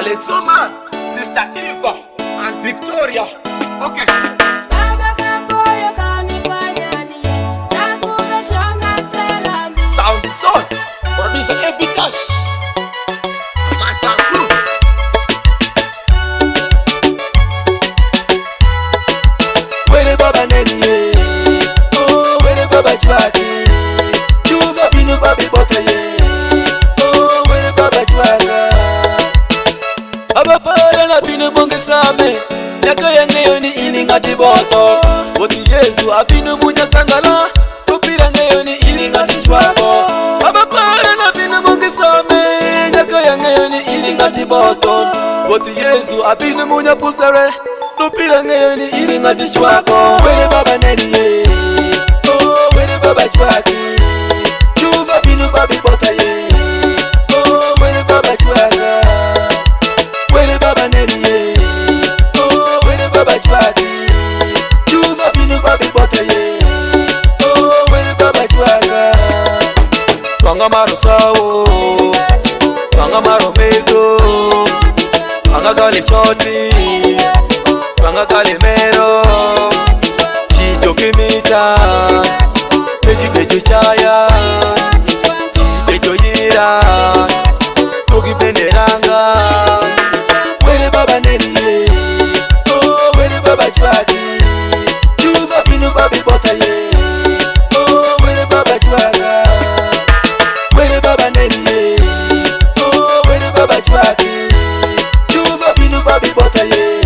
Alex Oman, Sister Eva, and Victoria. Okay. Sound Zone, producer Ebitas. Where Baba Neni, oh, where Baba Chwaki, Chuba Binu Babi Botaye, oh, where Baba Chwaga. Abapara na Binu Bungisame, Yaka Yangayoni Iningati Boto, Boti Yesu Abinu Munya Sangala, Upira Ngayoni Iningati Chwago. Abapara na Binu Bungisame, Yaka Yangayoni Iningati Boto, Boti Yesu Abinu Munya Pusare. Lupira ngayoni iningati chwako. Where Baba Neni, oh, where Baba Chwaki, Chuba Binu Babi Botaye, oh, where Baba Chwaga. Where Baba Neni, oh, where Baba Chwaki, Chuba Binu Babi Botaye, oh, where Baba Chwaga. Twanga maro sawo, twanga maro mego, twanga gali shoti, Twanga Kalimero, Chijo Kimita, Pegi Bejo Chaya, Chibejo Yira, Togi Beneranga. Where Baba Neni, oh, where Baba Chwaki, Chuba Binu Babi Botaye, oh, where Baba Chwaga. Where Baba Neni, oh, where Baba Chwaki, Chuba Binu Babi Botaye.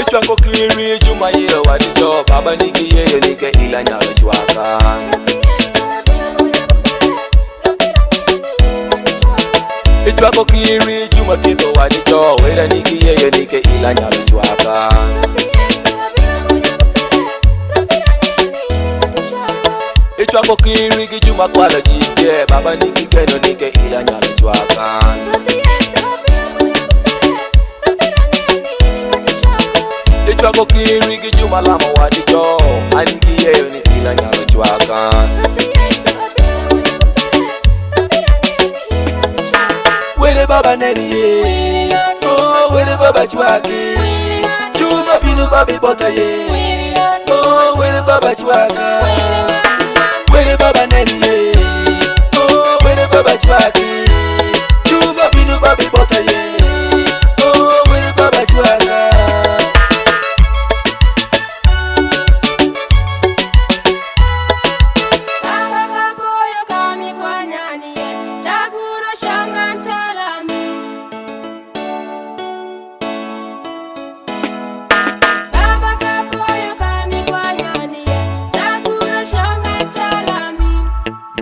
Chwako kiri juma yero wadijo Baba niki yeyo nike ila nyalo chwaka. Chwako kiri juma kito wadijo Wera niki yeyo nike ila nyalo chwaka. Chwako kiri juma kwala jije Baba niki keno nike ila nyalo chwaka. Chwako kiri kijuma lama wadijo Aniki yeyo ni ila nyalo chwaka. Where Baba Neni, oh, where Baba Chwaki, Chuba Binu Babi Botaye, oh, where Baba Chwaga. Where Baba Neni, oh, where Baba Chwaki, Chuba Binu Babi Botaye, oh, where Baba Chwaga.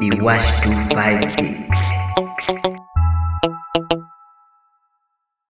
Iwash 256